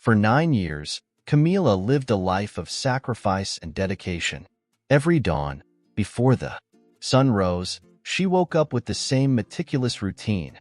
For 9 years, Camila lived a life of sacrifice and dedication. Every dawn, before the sun rose, she woke up with the same meticulous routine,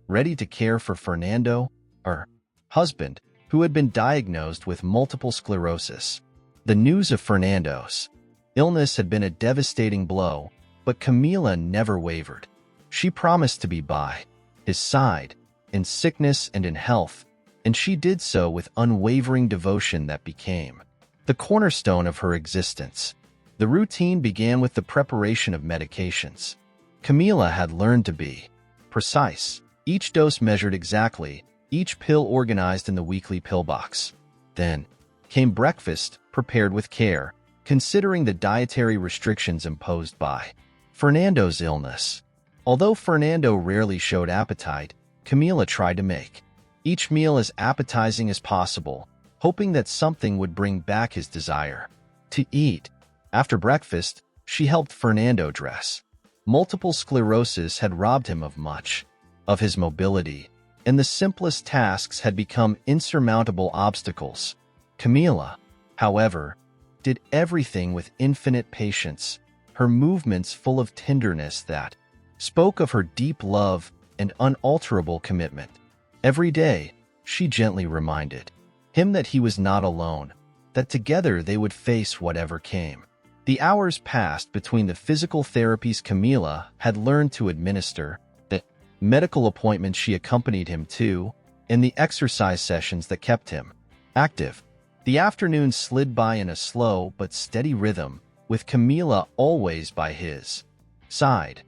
ready to care for Fernando, her husband, who had been diagnosed with multiple sclerosis. The news of Fernando's illness had been a devastating blow, but Camila never wavered. She promised to be by his side, in sickness and in health, and she did so with unwavering devotion that became the cornerstone of her existence. The routine began with the preparation of medications. Camila had learned to be precise, each dose measured exactly, each pill organized in the weekly pill box. Then came breakfast, prepared with care, considering the dietary restrictions imposed by Fernando's illness. Although Fernando rarely showed appetite, Camila tried to make each meal as appetizing as possible, hoping that something would bring back his desire to eat. After breakfast, she helped Fernando dress. Multiple sclerosis had robbed him of much of his mobility, and the simplest tasks had become insurmountable obstacles. Camila, however, did everything with infinite patience, her movements full of tenderness that spoke of her deep love and unalterable commitment. Every day, she gently reminded him that he was not alone, that together they would face whatever came. The hours passed between the physical therapies Camila had learned to administer, the medical appointments she accompanied him to, and the exercise sessions that kept him active. The afternoons slid by in a slow but steady rhythm, with Camila always by his side,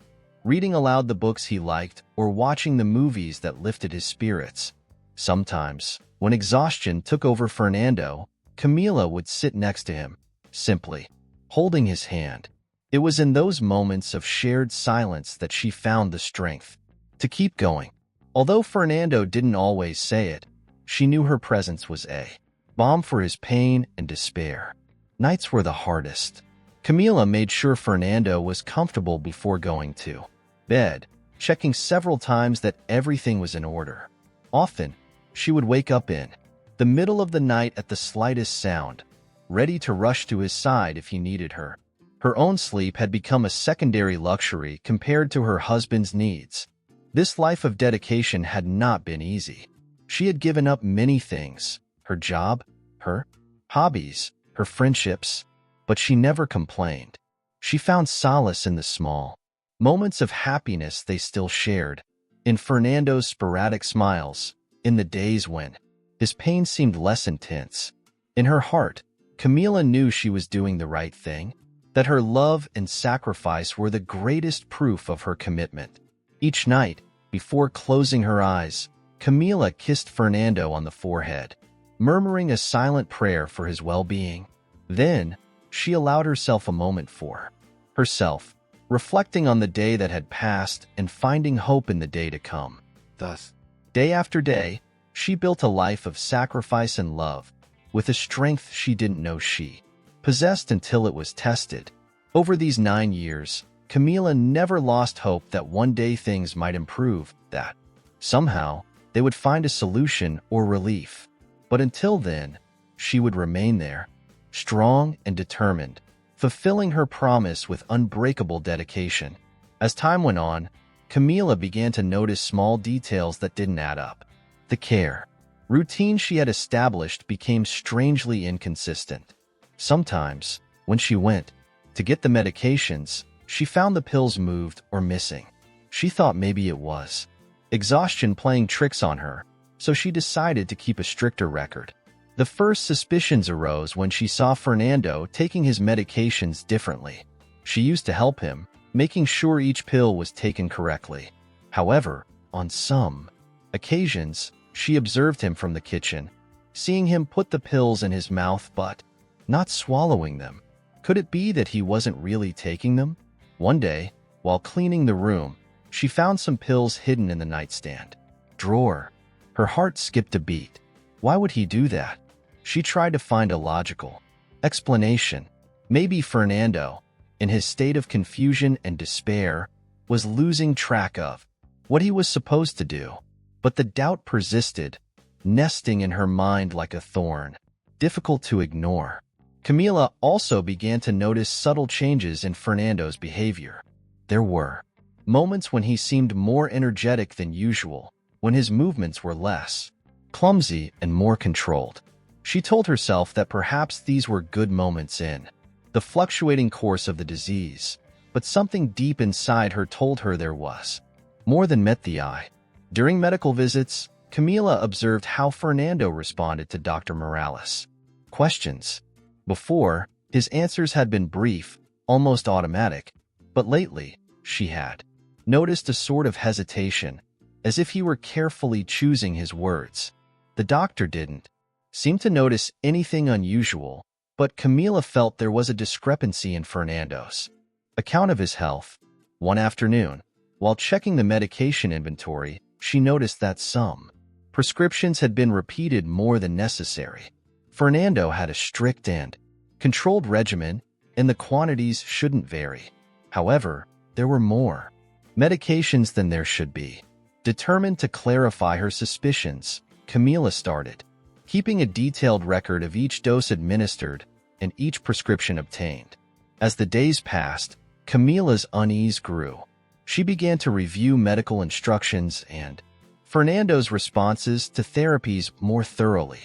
reading aloud the books he liked or watching the movies that lifted his spirits. Sometimes, when exhaustion took over Fernando, Camila would sit next to him, simply holding his hand. It was in those moments of shared silence that she found the strength to keep going. Although Fernando didn't always say it, she knew her presence was a balm for his pain and despair. Nights were the hardest. Camila made sure Fernando was comfortable before going to bed, checking several times that everything was in order. Often, she would wake up in the middle of the night at the slightest sound, ready to rush to his side if he needed her. Her own sleep had become a secondary luxury compared to her husband's needs. This life of dedication had not been easy. She had given up many things, her job, her hobbies, her friendships, but she never complained. She found solace in the small moments of happiness they still shared, in Fernando's sporadic smiles, in the days when his pain seemed less intense. In her heart, Camila knew she was doing the right thing, that her love and sacrifice were the greatest proof of her commitment. Each night, before closing her eyes, Camila kissed Fernando on the forehead, murmuring a silent prayer for his well-being. Then, she allowed herself a moment for herself, reflecting on the day that had passed and finding hope in the day to come. Thus, day after day, she built a life of sacrifice and love, with a strength she didn't know she possessed until it was tested. Over these 9 years, Camila never lost hope that one day things might improve, that somehow they would find a solution or relief. But until then, she would remain there, strong and determined, fulfilling her promise with unbreakable dedication. As time went on, Camila began to notice small details that didn't add up. The care routine she had established became strangely inconsistent. Sometimes, when she went to get the medications, she found the pills moved or missing. She thought maybe it was exhaustion playing tricks on her, so she decided to keep a stricter record. The first suspicions arose when she saw Fernando taking his medications differently. She used to help him, making sure each pill was taken correctly. However, on some occasions, she observed him from the kitchen, seeing him put the pills in his mouth but not swallowing them. Could it be that he wasn't really taking them? One day, while cleaning the room, she found some pills hidden in the nightstand drawer. Her heart skipped a beat. Why would he do that? She tried to find a logical explanation. Maybe Fernando, in his state of confusion and despair, was losing track of what he was supposed to do. But the doubt persisted. nesting in her mind like a thorn, difficult to ignore. Camila also began to notice subtle changes in Fernando's behavior. There were moments when he seemed more energetic than usual, when his movements were less clumsy and more controlled. She told herself that perhaps these were good moments in the fluctuating course of the disease, but something deep inside her told her there was more than met the eye. During medical visits, Camila observed how Fernando responded to Dr. Morales' questions. Before, his answers had been brief, almost automatic, but lately, she had noticed a sort of hesitation, as if he were carefully choosing his words. The doctor didn't seem to notice anything unusual, but Camila felt there was a discrepancy in Fernando's account of his health. One afternoon, while checking the medication inventory, she noticed that some prescriptions had been repeated more than necessary. Fernando had a strict and controlled regimen, and the quantities shouldn't vary. However, there were more medications than there should be. Determined to clarify her suspicions, Camila started keeping a detailed record of each dose administered and each prescription obtained. As the days passed, Camila's unease grew. She began to review medical instructions and Fernando's responses to therapies more thoroughly.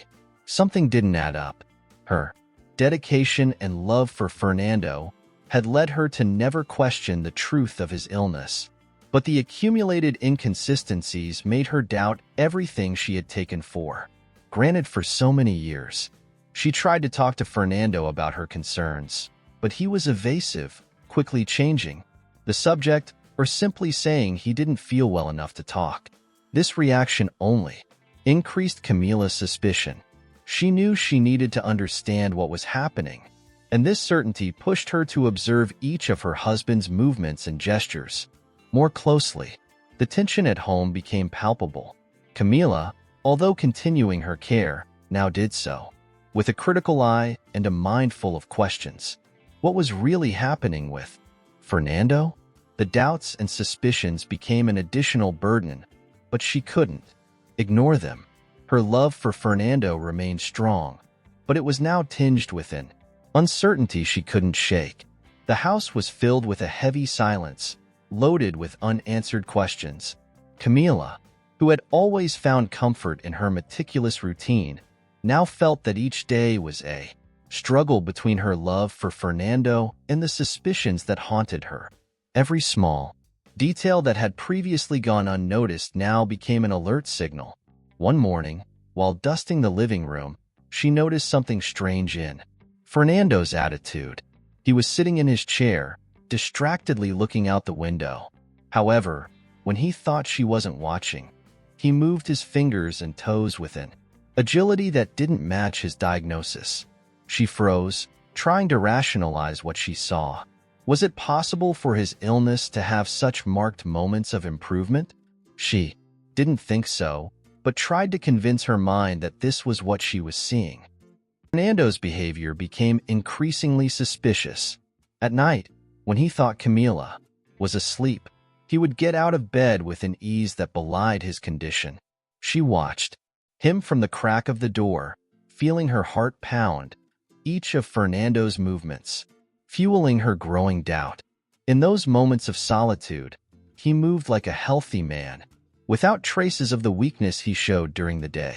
Something didn't add up. Her dedication and love for Fernando had led her to never question the truth of his illness, but the accumulated inconsistencies made her doubt everything she had taken for granted for so many years. She tried to talk to Fernando about her concerns, but he was evasive, quickly changing the subject or simply saying he didn't feel well enough to talk. This reaction only increased Camila's suspicion. She knew she needed to understand what was happening, and this certainty pushed her to observe each of her husband's movements and gestures more closely. The tension at home became palpable. Camila, although continuing her care, now did so with a critical eye and a mind full of questions. What was really happening with Fernando? The doubts and suspicions became an additional burden, but she couldn't ignore them. Her love for Fernando remained strong, but it was now tinged with an uncertainty she couldn't shake. The house was filled with a heavy silence, loaded with unanswered questions. Camila, who had always found comfort in her meticulous routine, now felt that each day was a struggle between her love for Fernando and the suspicions that haunted her. Every small detail that had previously gone unnoticed now became an alert signal. One morning, while dusting the living room, she noticed something strange in Fernando's attitude. He was sitting in his chair, distractedly looking out the window. However, when he thought she wasn't watching, he moved his fingers and toes with an agility that didn't match his diagnosis. She froze, trying to rationalize what she saw. Was it possible for his illness to have such marked moments of improvement? She didn't think so, but tried to convince her mind that this was what she was seeing. Fernando's behavior became increasingly suspicious. At night, when he thought Camila was asleep, he would get out of bed with an ease that belied his condition. She watched him from the crack of the door, feeling her heart pound each of Fernando's movements, fueling her growing doubt. In those moments of solitude, he moved like a healthy man, without traces of the weakness he showed during the day.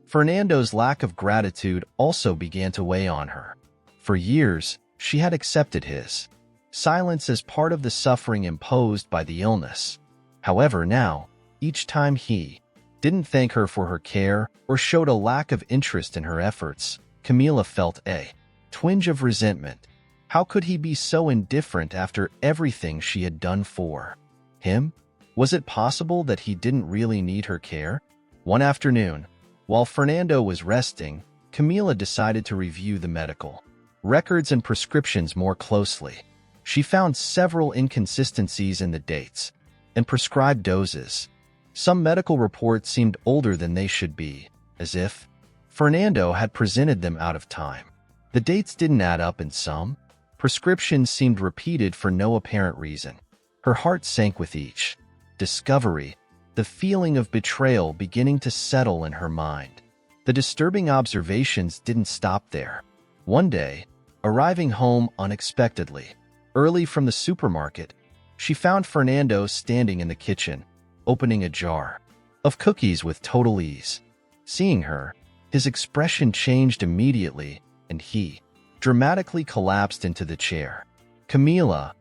Fernando's lack of gratitude also began to weigh on her. For years, she had accepted his silence as part of the suffering imposed by the illness. However, now, each time he didn't thank her for her care or showed a lack of interest in her efforts, Camila felt a twinge of resentment. How could he be so indifferent after everything she had done for him? Was it possible that he didn't really need her care? One afternoon, while Fernando was resting, Camila decided to review the medical records and prescriptions more closely. She found several inconsistencies in the dates and prescribed doses. Some medical reports seemed older than they should be, as if Fernando had presented them out of time. The dates didn't add up in some. Prescriptions seemed repeated for no apparent reason. Her heart sank with each discovery, the feeling of betrayal beginning to settle in her mind. The disturbing observations didn't stop there. One day, arriving home unexpectedly, early from the supermarket, she found Fernando standing in the kitchen, opening a jar of cookies with total ease. Seeing her, his expression changed immediately, and he dramatically collapsed into the chair. Camila,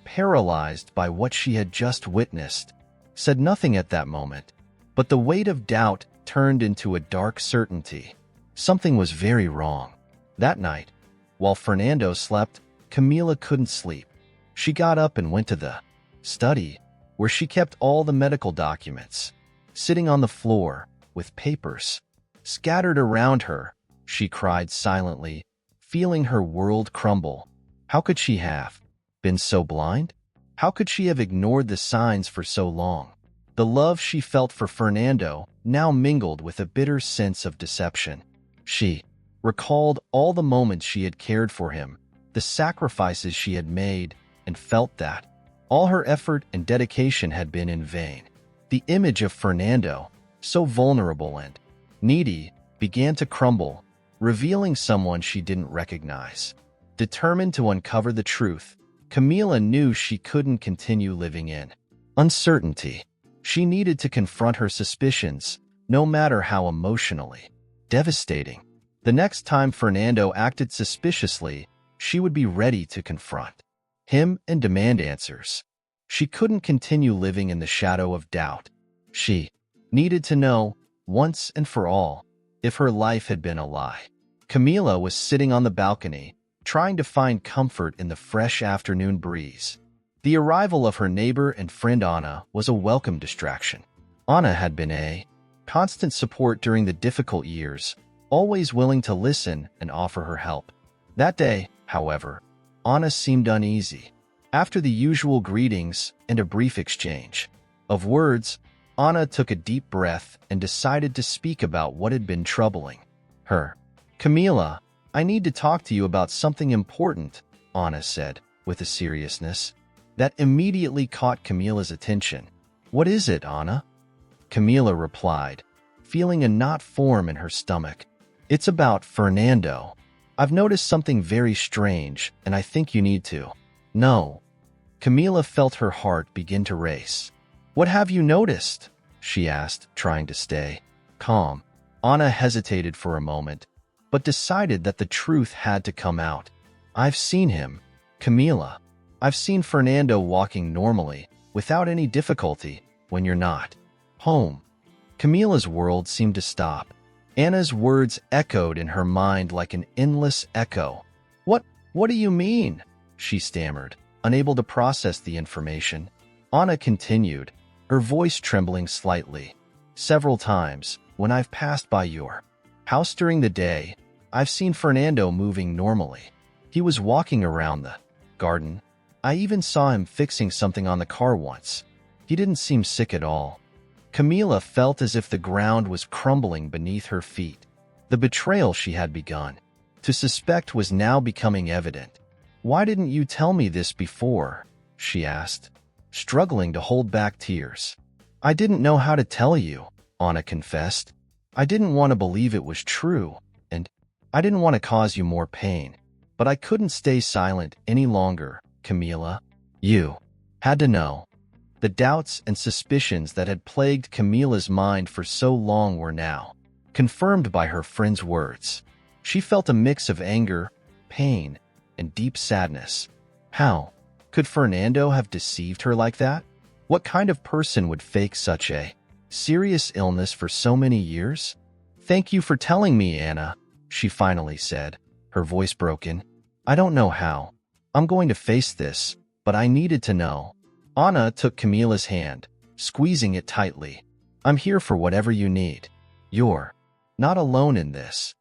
paralyzed by what she had just witnessed, said nothing at that moment, but the weight of doubt turned into a dark certainty. Something was very wrong. That night, while Fernando slept, Camila couldn't sleep. She got up and went to the study, where she kept all the medical documents. Sitting on the floor, with papers scattered around her, she cried silently, feeling her world crumble. How could she have been so blind? How could she have ignored the signs for so long? The love she felt for Fernando now mingled with a bitter sense of deception. She recalled all the moments she had cared for him, the sacrifices she had made, and felt that all her effort and dedication had been in vain. The image of Fernando, so vulnerable and needy, began to crumble, revealing someone she didn't recognize. Determined to uncover the truth, Camila knew she couldn't continue living in uncertainty. She needed to confront her suspicions, no matter how emotionally devastating. The next time Fernando acted suspiciously, she would be ready to confront him and demand answers. She couldn't continue living in the shadow of doubt. She needed to know, once and for all, if her life had been a lie. Camila was sitting on the balcony, trying to find comfort in the fresh afternoon breeze. The arrival of her neighbor and friend Anna was a welcome distraction. Anna had been a constant support during the difficult years, always willing to listen and offer her help. That day, however, Anna seemed uneasy. After the usual greetings and a brief exchange of words, Anna took a deep breath and decided to speak about what had been troubling her. "Camila, I need to talk to you about something important," Anna said, with a seriousness that immediately caught Camila's attention. "What is it, Anna?" Camila replied, feeling a knot form in her stomach. "It's about Fernando. I've noticed something very strange, and I think you need to know." Camila felt her heart begin to race. "What have you noticed?" she asked, trying to stay calm. Anna hesitated for a moment, but decided that the truth had to come out. "I've seen him, Camila. I've seen Fernando walking normally, without any difficulty, when you're not home." Camila's world seemed to stop. Anna's words echoed in her mind like an endless echo. What do you mean?" she stammered, unable to process the information. Anna continued, her voice trembling slightly. "Several times, when I've passed by your house during the day, I've seen Fernando moving normally. He was walking around the garden. I even saw him fixing something on the car once. He didn't seem sick at all." Camila felt as if the ground was crumbling beneath her feet. The betrayal she had begun to suspect was now becoming evident. "Why didn't you tell me this before?" she asked, struggling to hold back tears. "I didn't know how to tell you," Anna confessed. "I didn't want to believe it was true, and I didn't want to cause you more pain. But I couldn't stay silent any longer, Camila. You had to know." The doubts and suspicions that had plagued Camila's mind for so long were now confirmed by her friend's words. She felt a mix of anger, pain, and deep sadness. How could Fernando have deceived her like that? What kind of person would fake such a serious illness for so many years? "Thank you for telling me, Anna," she finally said, her voice broken. "I don't know how I'm going to face this, but I needed to know." Anna took Camila's hand, squeezing it tightly. "I'm here for whatever you need. You're not alone in this."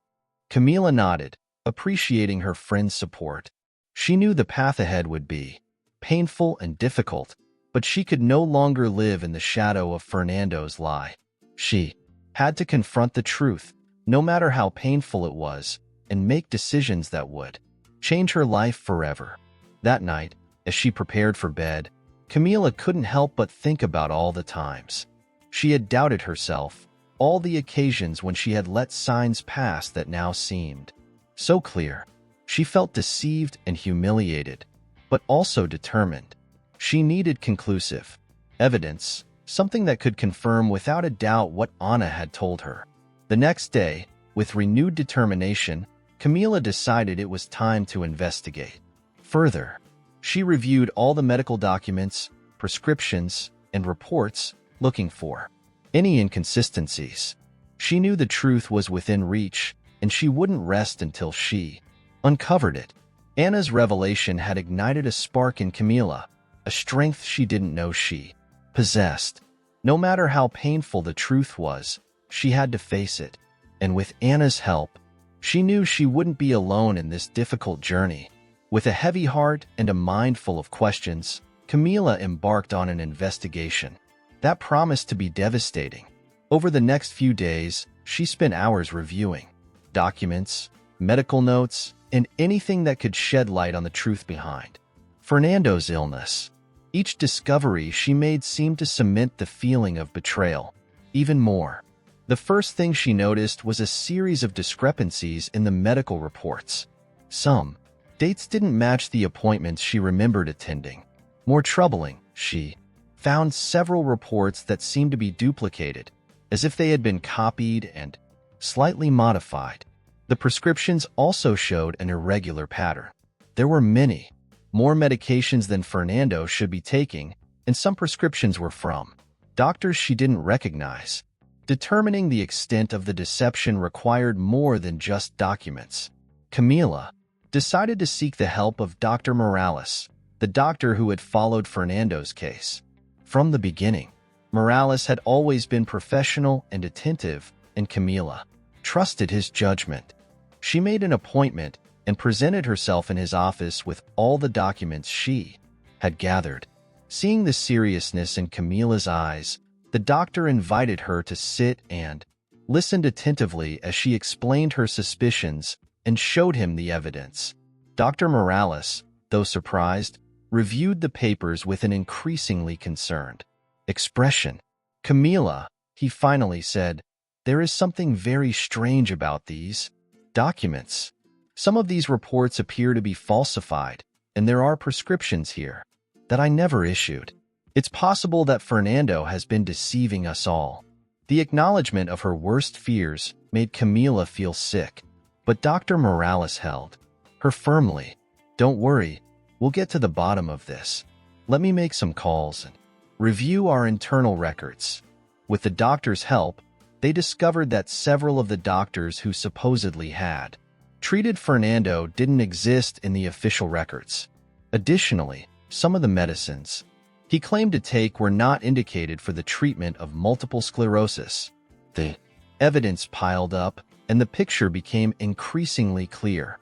Camila nodded, appreciating her friend's support. She knew the path ahead would be painful and difficult, but she could no longer live in the shadow of Fernando's lie. She had to confront the truth, no matter how painful it was, and make decisions that would change her life forever. That night, as she prepared for bed, Camila couldn't help but think about all the times she had doubted herself, all the occasions when she had let signs pass that now seemed so clear. She felt deceived and humiliated, but also determined. She needed conclusive evidence, something that could confirm without a doubt what Anna had told her. The next day, with renewed determination, Camila decided it was time to investigate further. She reviewed all the medical documents, prescriptions, and reports, looking for any inconsistencies. She knew the truth was within reach, and she wouldn't rest until she uncovered it. Anna's revelation had ignited a spark in Camila, a strength she didn't know she possessed. No matter how painful the truth was, she had to face it. And with Anna's help, she knew she wouldn't be alone in this difficult journey. With a heavy heart and a mind full of questions, Camila embarked on an investigation that promised to be devastating. Over the next few days, she spent hours reviewing documents, medical notes, and anything that could shed light on the truth behind Fernando's illness. Each discovery she made seemed to cement the feeling of betrayal even more. The first thing she noticed was a series of discrepancies in the medical reports. Some dates didn't match the appointments she remembered attending. More troubling, she found several reports that seemed to be duplicated, as if they had been copied and slightly modified. The prescriptions also showed an irregular pattern. There were many more medications than Fernando should be taking, and some prescriptions were from doctors she didn't recognize. Determining the extent of the deception required more than just documents. Camila decided to seek the help of Dr. Morales, the doctor who had followed Fernando's case. From the beginning, Morales had always been professional and attentive, and Camila trusted his judgment. She made an appointment and presented herself in his office with all the documents she had gathered. Seeing the seriousness in Camila's eyes, the doctor invited her to sit and listened attentively as she explained her suspicions and showed him the evidence. Dr. Morales, though surprised, reviewed the papers with an increasingly concerned expression. "Camila," he finally said, "there is something very strange about these documents. Some of these reports appear to be falsified, and there are prescriptions here that I never issued. It's possible that Fernando has been deceiving us all." The acknowledgement of her worst fears made Camila feel sick, but Dr. Morales held her firmly. "Don't worry, we'll get to the bottom of this. Let me make some calls and review our internal records." With the doctor's help, they discovered that several of the doctors who supposedly had treated Fernando didn't exist in the official records. Additionally, some of the medicines he claimed to take were not indicated for the treatment of multiple sclerosis. The evidence piled up, and the picture became increasingly clear.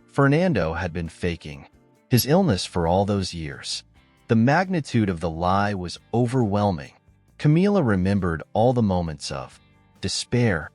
Fernando had been faking his illness for all those years. The magnitude of the lie was overwhelming. Camila remembered all the moments of despair,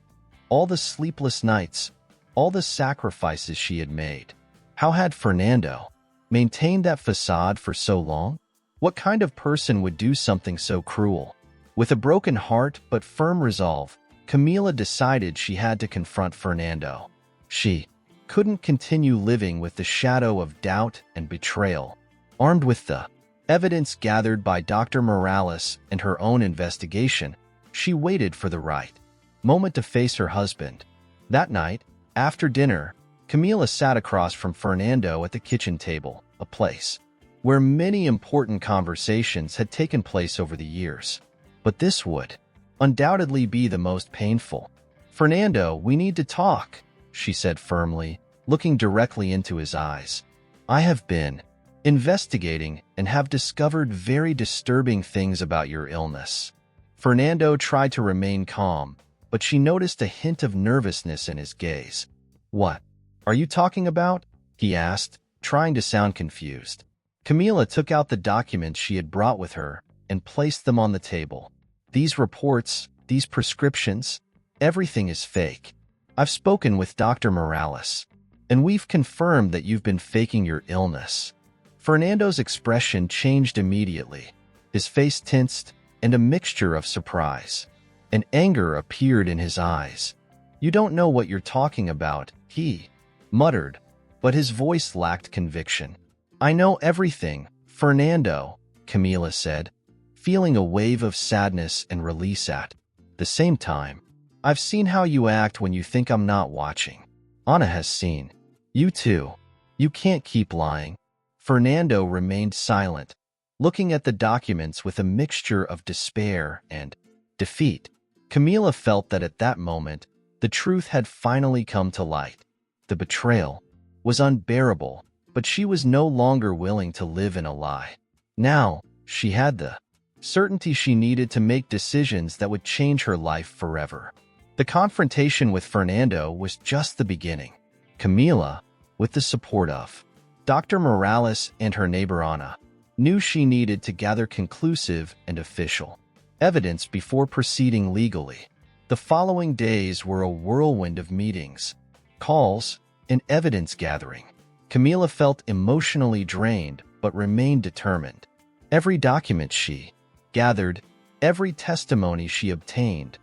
all the sleepless nights, all the sacrifices she had made. How had Fernando maintained that facade for so long? What kind of person would do something so cruel? With a broken heart but firm resolve, Camila decided she had to confront Fernando. She couldn't continue living with the shadow of doubt and betrayal. Armed with the evidence gathered by Dr. Morales and her own investigation, she waited for the right moment to face her husband. That night, after dinner, Camila sat across from Fernando at the kitchen table, a place where many important conversations had taken place over the years. But this would undoubtedly be the most painful. "Fernando, we need to talk," she said firmly, looking directly into his eyes. "I have been investigating and have discovered very disturbing things about your illness." Fernando tried to remain calm, but she noticed a hint of nervousness in his gaze. "What are you talking about?" he asked, trying to sound confused. Camila took out the documents she had brought with her and placed them on the table. "These reports, these prescriptions, everything is fake. I've spoken with Dr. Morales, and we've confirmed that you've been faking your illness." Fernando's expression changed immediately. His face tensed, and a mixture of surprise and anger appeared in his eyes. "You don't know what you're talking about," he muttered, but his voice lacked conviction. "I know everything, Fernando," Camila said, feeling a wave of sadness and release at the same time. "I've seen how you act when you think I'm not watching. Ana has seen you too. You can't keep lying." Fernando remained silent, looking at the documents with a mixture of despair and defeat. Camila felt that at that moment, the truth had finally come to light. The betrayal was unbearable, but she was no longer willing to live in a lie. Now, she had the certainty she needed to make decisions that would change her life forever. The confrontation with Fernando was just the beginning. Camila, with the support of Dr. Morales and her neighbor Ana, knew she needed to gather conclusive and official evidence before proceeding legally. The following days were a whirlwind of meetings, calls, and evidence gathering. Camila felt emotionally drained but remained determined. Every document she gathered, every testimony she obtained,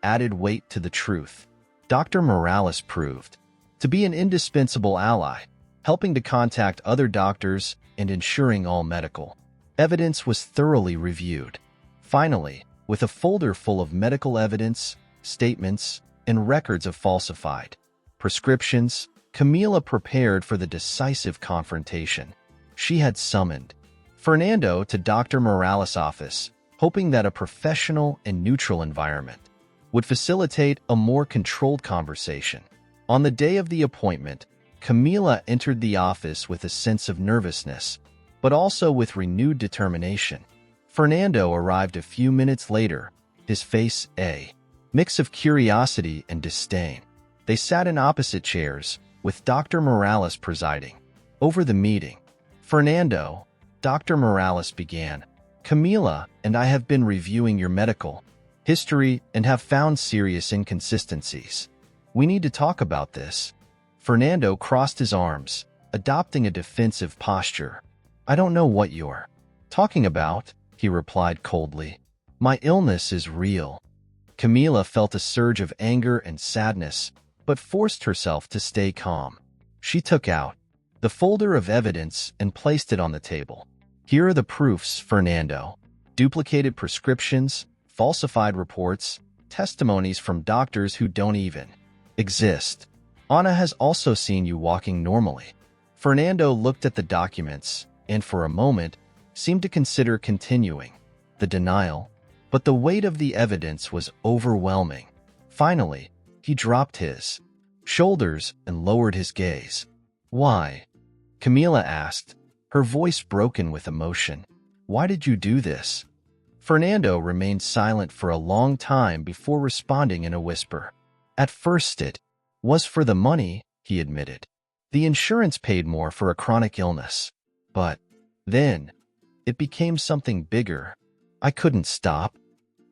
added weight to the truth. Dr. Morales proved to be an indispensable ally, helping to contact other doctors and ensuring all medical evidence was thoroughly reviewed. Finally, with a folder full of medical evidence, statements, and records of falsified prescriptions, Camila prepared for the decisive confrontation. She had summoned Fernando to Dr. Morales' office, hoping that a professional and neutral environment would facilitate a more controlled conversation. On the day of the appointment, Camila entered the office with a sense of nervousness, but also with renewed determination. Fernando arrived a few minutes later, his face a mix of curiosity and disdain. They sat in opposite chairs, with Dr. Morales presiding over the meeting. "Fernando," Dr. Morales began, "Camila and I have been reviewing your medical history and have found serious inconsistencies. We need to talk about this." Fernando crossed his arms, adopting a defensive posture. "I don't know what you're talking about," he replied coldly. "My illness is real." Camila felt a surge of anger and sadness, but forced herself to stay calm. She took out the folder of evidence and placed it on the table. "Here are the proofs, Fernando. Duplicated prescriptions, falsified reports, testimonies from doctors who don't even exist. Ana has also seen you walking normally." Fernando looked at the documents and, for a moment, seemed to consider continuing the denial, but the weight of the evidence was overwhelming. Finally, he dropped his shoulders and lowered his gaze. "Why?" Camila asked, her voice broken with emotion. "Why did you do this?" Fernando remained silent for a long time before responding in a whisper. "At first it was for the money," he admitted. "The insurance paid more for a chronic illness. But then it became something bigger. I couldn't stop."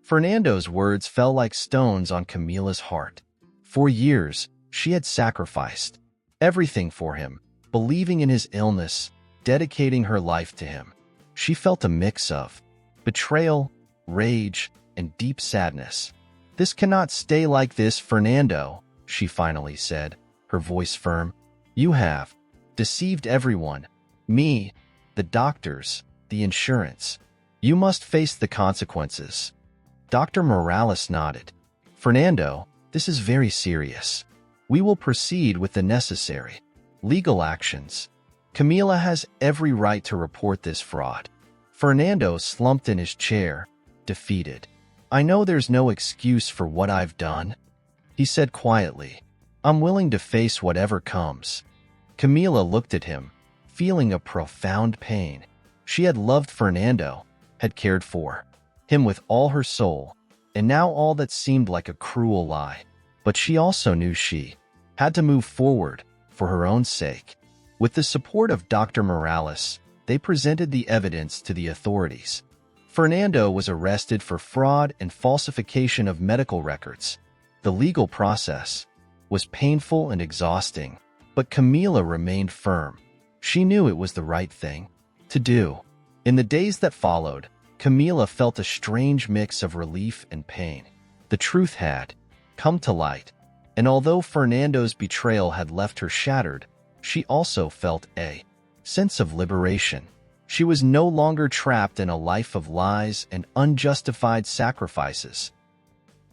Fernando's words fell like stones on Camila's heart. For years, she had sacrificed everything for him, believing in his illness, dedicating her life to him. She felt a mix of betrayal, rage, and deep sadness. "This cannot stay like this, Fernando," she finally said, her voice firm. "You have deceived everyone. Me, the doctors, the insurance. You must face the consequences." Dr. Morales nodded. "Fernando, this is very serious. We will proceed with the necessary legal actions. Camila has every right to report this fraud." Fernando slumped in his chair, defeated. "I know there's no excuse for what I've done," he said quietly. "I'm willing to face whatever comes." Camila looked at him, feeling a profound pain. She had loved Fernando, had cared for him with all her soul, and now all that seemed like a cruel lie. But she also knew she had to move forward for her own sake. With the support of Dr. Morales, they presented the evidence to the authorities. Fernando was arrested for fraud and falsification of medical records. The legal process was painful and exhausting, but Camila remained firm. She knew it was the right thing to do. In the days that followed, Camila felt a strange mix of relief and pain. The truth had come to light, and although Fernando's betrayal had left her shattered, she also felt a sense of liberation. She was no longer trapped in a life of lies and unjustified sacrifices.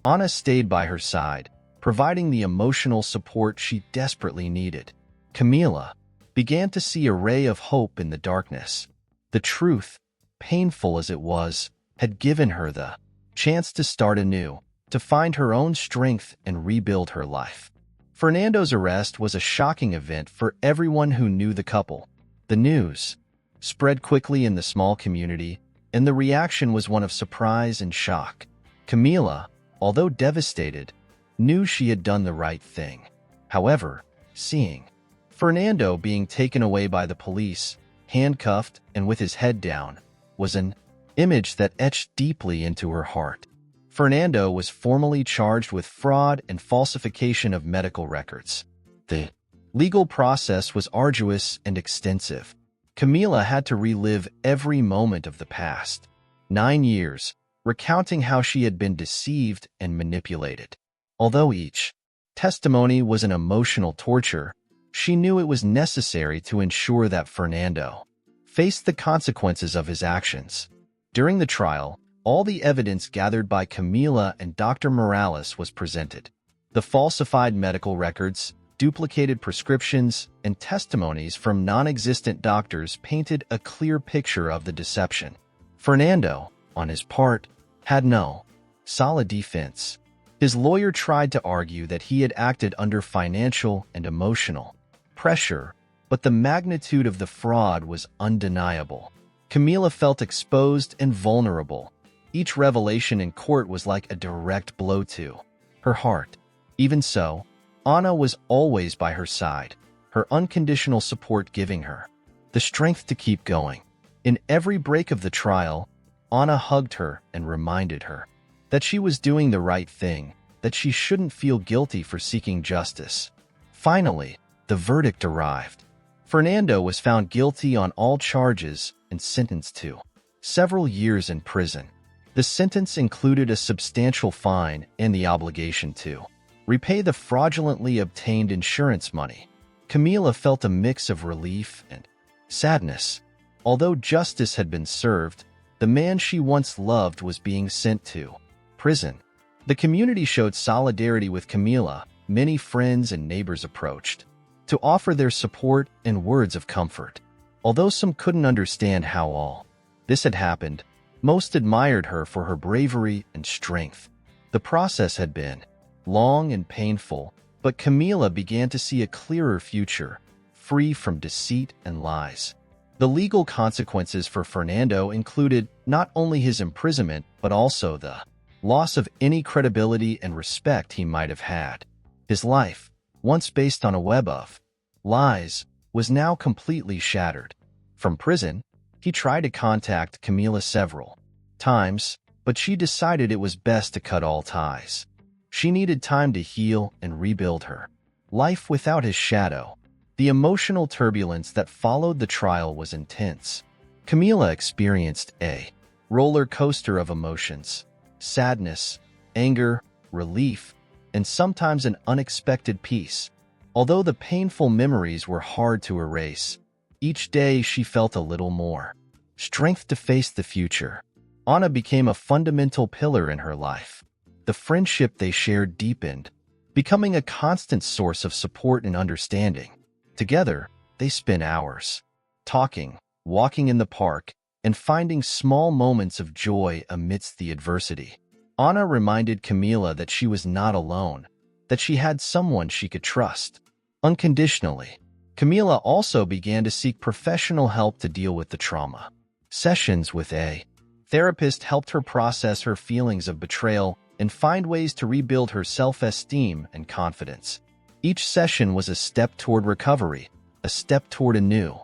Anna stayed by her side, providing the emotional support she desperately needed. Camila began to see a ray of hope in the darkness. The truth, painful as it was, had given her the chance to start anew, to find her own strength and rebuild her life. Fernando's arrest was a shocking event for everyone who knew the couple. The news spread quickly in the small community, and the reaction was one of surprise and shock. Camila, although devastated, knew she had done the right thing. However, seeing Fernando being taken away by the police, handcuffed and with his head down, was an image that etched deeply into her heart. Fernando was formally charged with fraud and falsification of medical records. The legal process was arduous and extensive. Camila had to relive every moment of the past 9 years, recounting how she had been deceived and manipulated. Although each testimony was an emotional torture, she knew it was necessary to ensure that Fernando faced the consequences of his actions. During the trial, all the evidence gathered by Camila and Dr. Morales was presented. The falsified medical records, duplicated prescriptions, and testimonies from non-existent doctors painted a clear picture of the deception. Fernando, on his part, had no solid defense. His lawyer tried to argue that he had acted under financial and emotional pressure, but the magnitude of the fraud was undeniable. Camila felt exposed and vulnerable. Each revelation in court was like a direct blow to her heart. Even so, Anna was always by her side, her unconditional support giving her the strength to keep going. In every break of the trial, Anna hugged her and reminded her that she was doing the right thing, that she shouldn't feel guilty for seeking justice. Finally, the verdict arrived. Fernando was found guilty on all charges and sentenced to several years in prison. The sentence included a substantial fine and the obligation to repay the fraudulently obtained insurance money. Camila felt a mix of relief and sadness. Although justice had been served, the man she once loved was being sent to prison. The community showed solidarity with Camila. Many friends and neighbors approached to offer their support and words of comfort. Although some couldn't understand how all this had happened, most admired her for her bravery and strength. The process had been long and painful, but Camila began to see a clearer future, free from deceit and lies. The legal consequences for Fernando included not only his imprisonment, but also the loss of any credibility and respect he might have had. His life, once based on a web of lies, was now completely shattered. From prison, he tried to contact Camila several times, but she decided it was best to cut all ties. She needed time to heal and rebuild her life without his shadow. The emotional turbulence that followed the trial was intense. Camila experienced a roller coaster of emotions: sadness, anger, relief, and sometimes an unexpected peace. Although the painful memories were hard to erase, each day she felt a little more strength to face the future. Anna became a fundamental pillar in her life. The friendship they shared deepened, becoming a constant source of support and understanding. Together, they spent hours talking, walking in the park, and finding small moments of joy amidst the adversity. Anna reminded Camila that she was not alone, that she had someone she could trust unconditionally. Camila also began to seek professional help to deal with the trauma. Sessions with a therapist helped her process her feelings of betrayal and find ways to rebuild her self-esteem and confidence. Each session was a step toward recovery, a step toward a new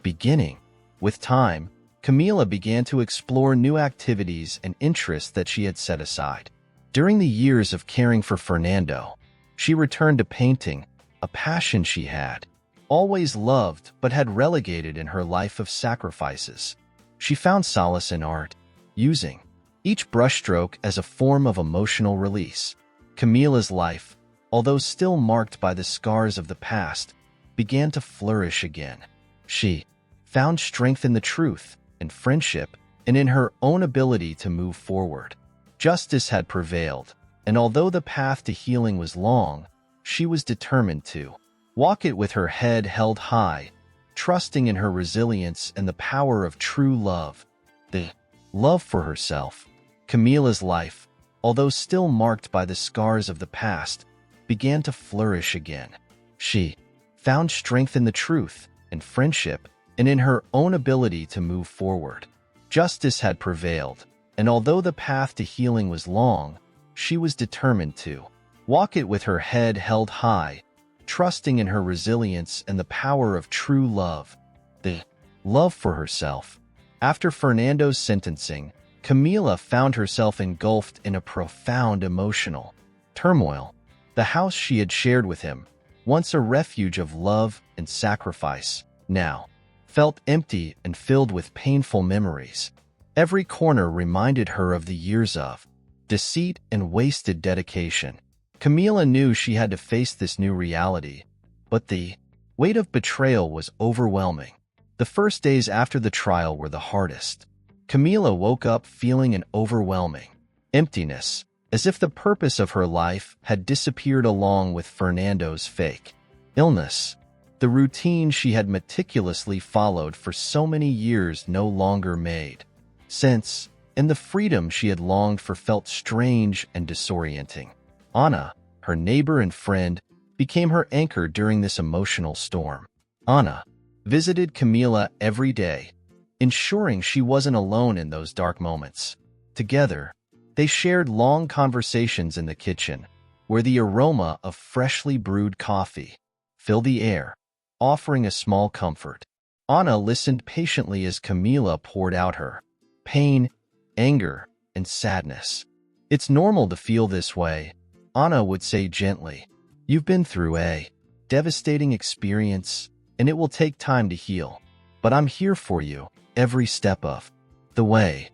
beginning. With time, Camila began to explore new activities and interests that she had set aside. During the years of caring for Fernando, she returned to painting, a passion she had always loved but had relegated in her life of sacrifices. She found solace in art, using each brushstroke as a form of emotional release. Camilla's life, although still marked by the scars of the past, began to flourish again. She found strength in the truth, in friendship, and in her own ability to move forward. Justice had prevailed, and although the path to healing was long, she was determined to walk it with her head held high, trusting in her resilience and the power of true love. The love for herself. Camilla's life, although still marked by the scars of the past, began to flourish again. She found strength in the truth, in friendship, and in her own ability to move forward. Justice had prevailed, and although the path to healing was long, she was determined to walk it with her head held high, trusting in her resilience and the power of true love. The love for herself. After Fernando's sentencing, Camila found herself engulfed in a profound emotional turmoil. The house she had shared with him, once a refuge of love and sacrifice, now felt empty and filled with painful memories. Every corner reminded her of the years of deceit and wasted dedication. Camila knew she had to face this new reality, but the weight of betrayal was overwhelming. The first days after the trial were the hardest. Camila woke up feeling an overwhelming emptiness, as if the purpose of her life had disappeared along with Fernando's fake illness. The routine she had meticulously followed for so many years no longer made sense, and the freedom she had longed for felt strange and disorienting. Anna, her neighbor and friend, became her anchor during this emotional storm. Anna visited Camila every day, ensuring she wasn't alone in those dark moments. Together, they shared long conversations in the kitchen, where the aroma of freshly brewed coffee filled the air, offering a small comfort. Anna listened patiently as Camila poured out her pain, anger, and sadness. "It's normal to feel this way," Anna would say gently. "You've been through a devastating experience, and it will take time to heal. But I'm here for you, every step of the way."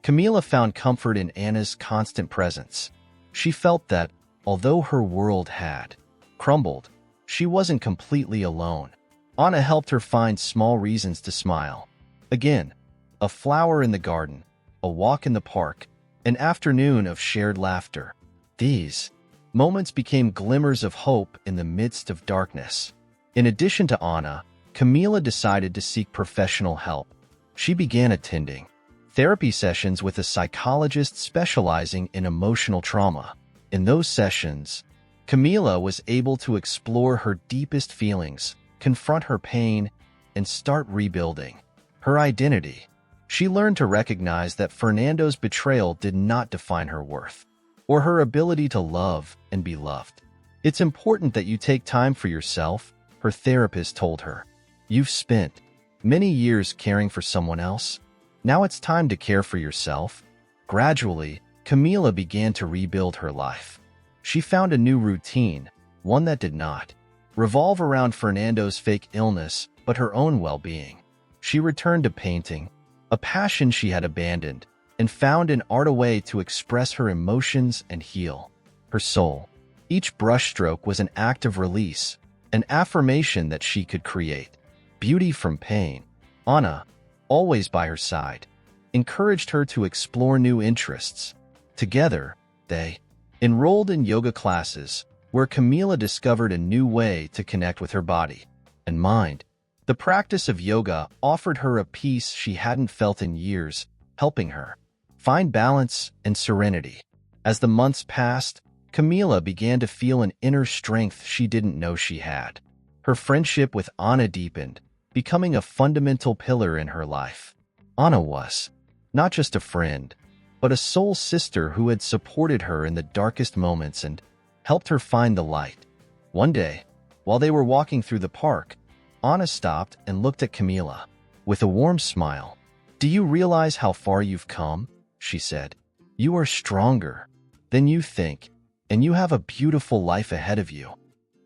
Camila found comfort in Anna's constant presence. She felt that, although her world had crumbled, she wasn't completely alone. Anna helped her find small reasons to smile. Again, a flower in the garden, a walk in the park, an afternoon of shared laughter. These moments became glimmers of hope in the midst of darkness. In addition to Anna, Camila decided to seek professional help. She began attending therapy sessions with a psychologist specializing in emotional trauma. In those sessions, Camila was able to explore her deepest feelings, confront her pain, and start rebuilding her identity. She learned to recognize that Fernando's betrayal did not define her worth or her ability to love and be loved. "It's important that you take time for yourself," her therapist told her. "You've spent many years caring for someone else. Now it's time to care for yourself." Gradually, Camila began to rebuild her life. She found a new routine, one that did not revolve around Fernando's fake illness, but her own well-being. She returned to painting, a passion she had abandoned, and found in art a way to express her emotions and heal her soul. Each brushstroke was an act of release, an affirmation that she could create beauty from pain. Anna, always by her side, encouraged her to explore new interests. Together, they enrolled in yoga classes, where Camila discovered a new way to connect with her body and mind. The practice of yoga offered her a peace she hadn't felt in years, helping her find balance and serenity. As the months passed, Camila began to feel an inner strength she didn't know she had. Her friendship with Anna deepened, becoming a fundamental pillar in her life. Anna was not just a friend, but a soul sister who had supported her in the darkest moments and helped her find the light. One day, while they were walking through the park, Anna stopped and looked at Camila with a warm smile. "Do you realize how far you've come?" she said. "You are stronger than you think, and you have a beautiful life ahead of you."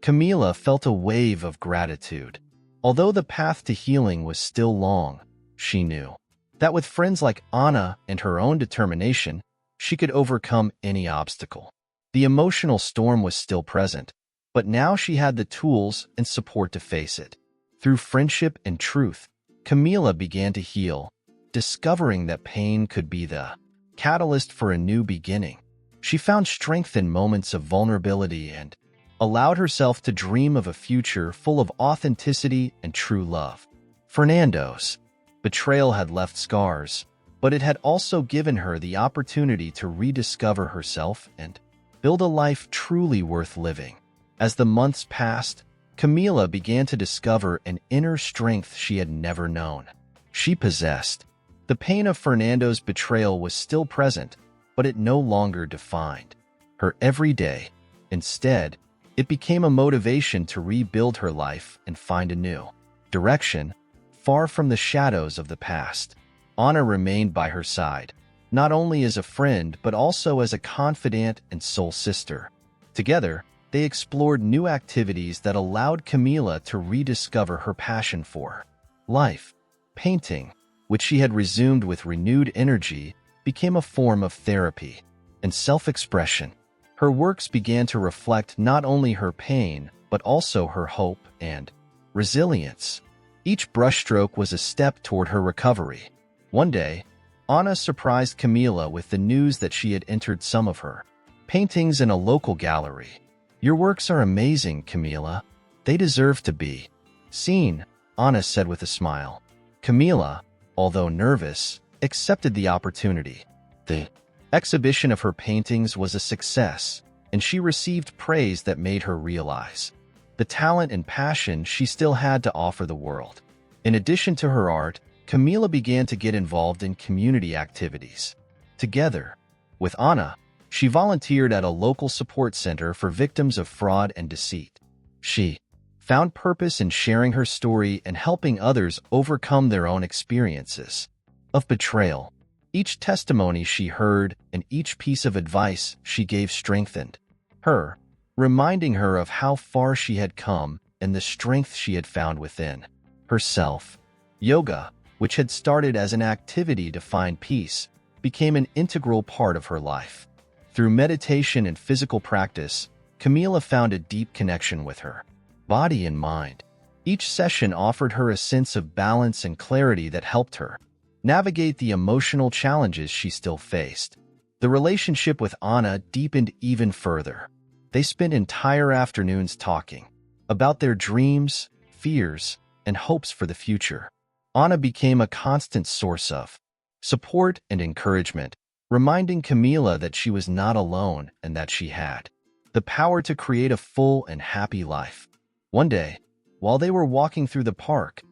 Camila felt a wave of gratitude. Although the path to healing was still long, she knew that with friends like Anna and her own determination, she could overcome any obstacle. The emotional storm was still present, but now she had the tools and support to face it. Through friendship and truth, Camila began to heal, discovering that pain could be the catalyst for a new beginning. She found strength in moments of vulnerability and allowed herself to dream of a future full of authenticity and true love. Fernando's betrayal had left scars, but it had also given her the opportunity to rediscover herself and build a life truly worth living. As the months passed, Camila began to discover an inner strength she had never known. She possessed. The pain of Fernando's betrayal was still present, but it no longer defined her every day. Instead, it became a motivation to rebuild her life and find a new direction, far from the shadows of the past. Anna remained by her side, not only as a friend but also as a confidant and soul sister. Together, they explored new activities that allowed Camila to rediscover her passion for life. Painting, which she had resumed with renewed energy, became a form of therapy and self-expression. Her works began to reflect not only her pain, but also her hope and resilience. Each brushstroke was a step toward her recovery. One day, Anna surprised Camila with the news that she had entered some of her paintings in a local gallery. "Your works are amazing, Camila. They deserve to be seen," Anna said with a smile. Camila, although nervous, accepted the opportunity. The exhibition of her paintings was a success, and she received praise that made her realize the talent and passion she still had to offer the world. In addition to her art, Camila began to get involved in community activities. Together with Anna, she volunteered at a local support center for victims of fraud and deceit. She found purpose in sharing her story and helping others overcome their own experiences of betrayal. Each testimony she heard and each piece of advice she gave strengthened her, reminding her of how far she had come and the strength she had found within herself. Yoga, which had started as an activity to find peace, became an integral part of her life. Through meditation and physical practice, Camila found a deep connection with her body and mind. Each session offered her a sense of balance and clarity that helped her navigate the emotional challenges she still faced. The relationship with Anna deepened even further. They spent entire afternoons talking about their dreams, fears, and hopes for the future. Anna became a constant source of support and encouragement, reminding Camila that she was not alone and that she had the power to create a full and happy life. One day, while they were walking through the park,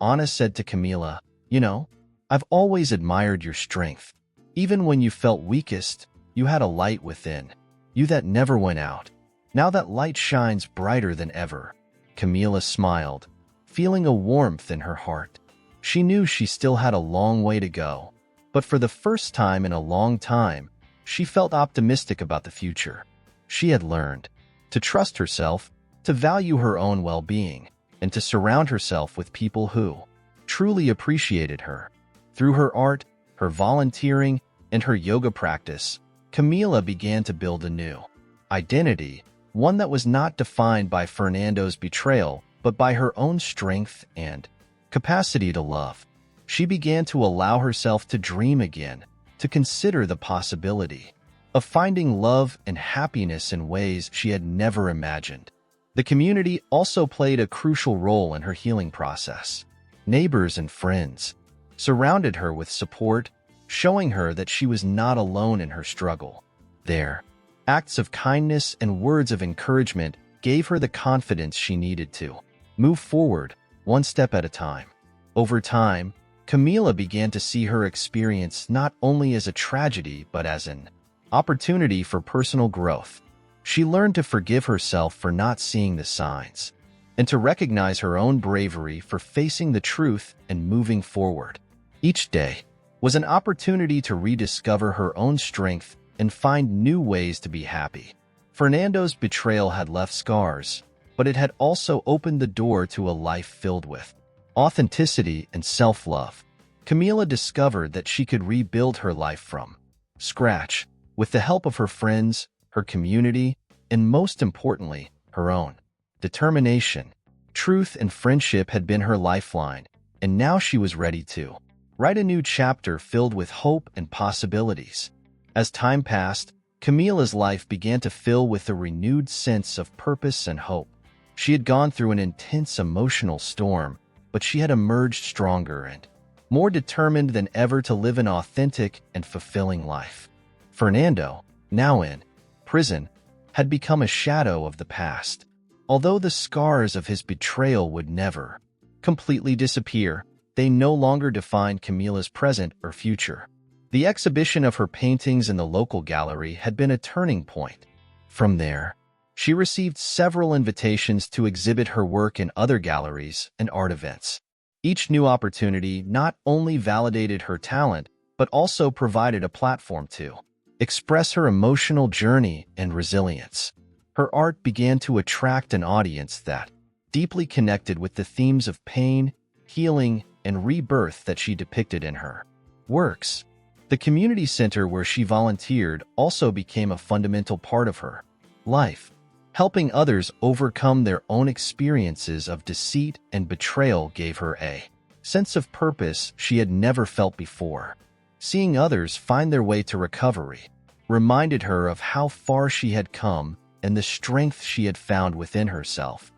Anna said to Camila, "You know, I've always admired your strength. Even when you felt weakest, you had a light within you that never went out. Now that light shines brighter than ever." Camila smiled, feeling a warmth in her heart. She knew she still had a long way to go, but for the first time in a long time, she felt optimistic about the future. She had learned to trust herself, to value her own well-being, and to surround herself with people who truly appreciated her. Through her art, her volunteering, and her yoga practice, Camila began to build a new identity, one that was not defined by Fernando's betrayal, but by her own strength and capacity to love. She began to allow herself to dream again, to consider the possibility of finding love and happiness in ways she had never imagined. The community also played a crucial role in her healing process. Neighbors and friends surrounded her with support, showing her that she was not alone in her struggle. Their acts of kindness and words of encouragement gave her the confidence she needed to move forward, one step at a time. Over time, Camila began to see her experience not only as a tragedy but as an opportunity for personal growth. She learned to forgive herself for not seeing the signs, and to recognize her own bravery for facing the truth and moving forward. Each day was an opportunity to rediscover her own strength and find new ways to be happy. Fernando's betrayal had left scars, but it had also opened the door to a life filled with authenticity and self-love. Camila discovered that she could rebuild her life from scratch with the help of her friends, her community, and most importantly, her own determination. Truth and friendship had been her lifeline, and now she was ready to write a new chapter filled with hope and possibilities. As time passed, Camila's life began to fill with a renewed sense of purpose and hope. She had gone through an intense emotional storm, but she had emerged stronger and more determined than ever to live an authentic and fulfilling life. Fernando, now in prison, had become a shadow of the past. Although the scars of his betrayal would never completely disappear, they no longer defined Camila's present or future. The exhibition of her paintings in the local gallery had been a turning point. From there, she received several invitations to exhibit her work in other galleries and art events. Each new opportunity not only validated her talent, but also provided a platform to express her emotional journey and resilience. Her art began to attract an audience that deeply connected with the themes of pain, healing, and rebirth that she depicted in her works. The community center where she volunteered also became a fundamental part of her life, helping others overcome their own experiences of deceit and betrayal gave her a sense of purpose she had never felt before. Seeing others find their way to recovery reminded her of how far she had come and the strength she had found within herself.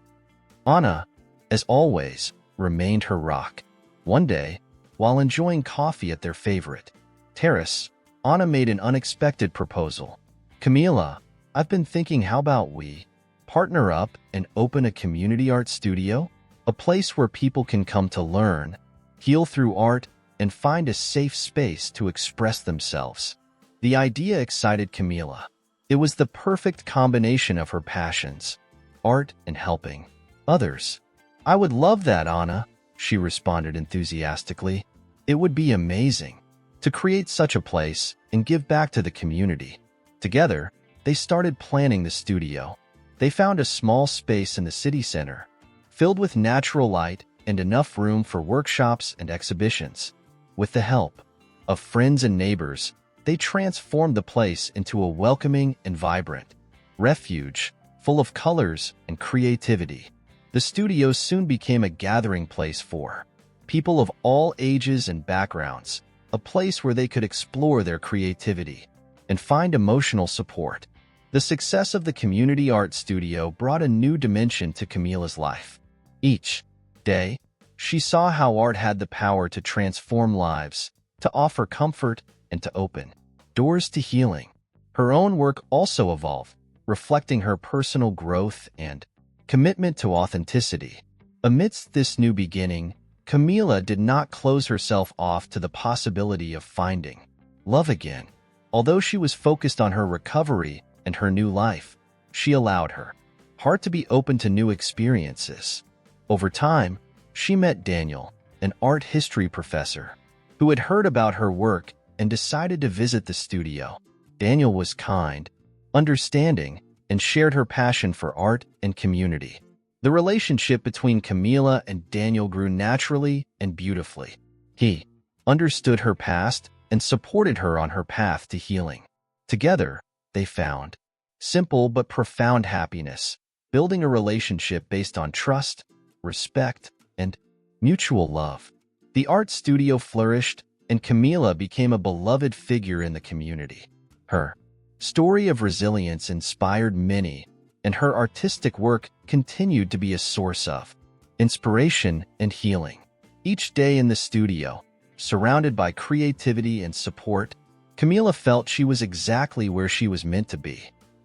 Anna, as always, remained her rock. One day, while enjoying coffee at their favorite terrace, Anna made an unexpected proposal. "Camila, I've been thinking, how about we partner up and open a community art studio? A place where people can come to learn, heal through art, and find a safe space to express themselves." The idea excited Camila. It was the perfect combination of her passions, art and helping others. "I would love that, Anna," she responded enthusiastically. "It would be amazing to create such a place and give back to the community." Together, they started planning the studio. They found a small space in the city center, filled with natural light and enough room for workshops and exhibitions. With the help of friends and neighbors, they transformed the place into a welcoming and vibrant refuge, full of colors and creativity. The studio soon became a gathering place for people of all ages and backgrounds, a place where they could explore their creativity and find emotional support. The success of the community art studio brought a new dimension to Camila's life. Each day, she saw how art had the power to transform lives, to offer comfort, and to open doors to healing. Her own work also evolved, reflecting her personal growth and commitment to authenticity. Amidst this new beginning, Camila did not close herself off to the possibility of finding love again. Although she was focused on her recovery and her new life, she allowed her heart to be open to new experiences. Over time, she met Daniel, an art history professor, who had heard about her work and decided to visit the studio. Daniel was kind, understanding, and shared her passion for art and community. The relationship between Camila and Daniel grew naturally and beautifully. He understood her past and supported her on her path to healing. Together, they found simple but profound happiness, building a relationship based on trust, respect, and mutual love. The art studio flourished, and Camila became a beloved figure in the community. Her story of resilience inspired many, and her artistic work continued to be a source of inspiration and healing. Each day in the studio, surrounded by creativity and support, Camila felt she was exactly where she was meant to be.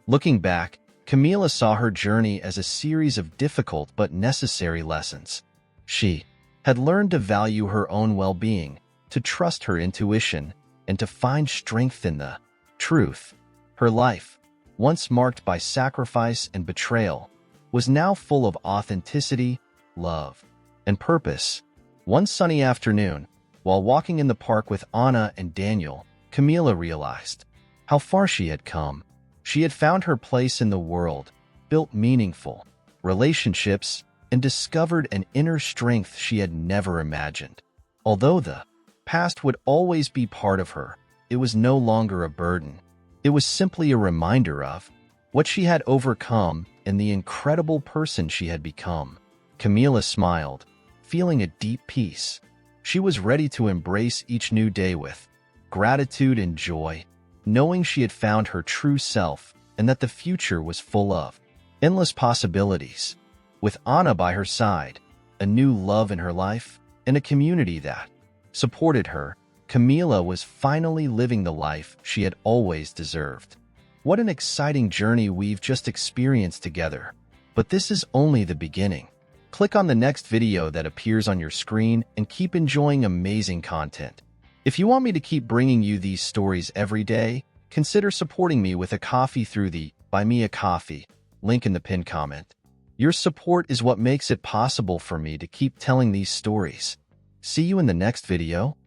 Looking back, Camila saw her journey as a series of difficult but necessary lessons. She had learned to value her own well-being, to trust her intuition, and to find strength in the truth. Her life, once marked by sacrifice and betrayal, was now full of authenticity, love, and purpose. One sunny afternoon, while walking in the park with Anna and Daniel, Camila realized how far she had come. She had found her place in the world, built meaningful relationships, and discovered an inner strength she had never imagined. Although the past would always be part of her. It was no longer a burden. It was simply a reminder of what she had overcome and the incredible person she had become. Camila smiled, feeling a deep peace. She was ready to embrace each new day with gratitude and joy, knowing she had found her true self and that the future was full of endless possibilities. With Anna by her side, a new love in her life, and a community that supported her, Camila was finally living the life she had always deserved. What an exciting journey we've just experienced together. But this is only the beginning. Click on the next video that appears on your screen and keep enjoying amazing content. If you want me to keep bringing you these stories every day, consider supporting me with a coffee through the Buy Me a Coffee link in the pinned comment. Your support is what makes it possible for me to keep telling these stories. See you in the next video.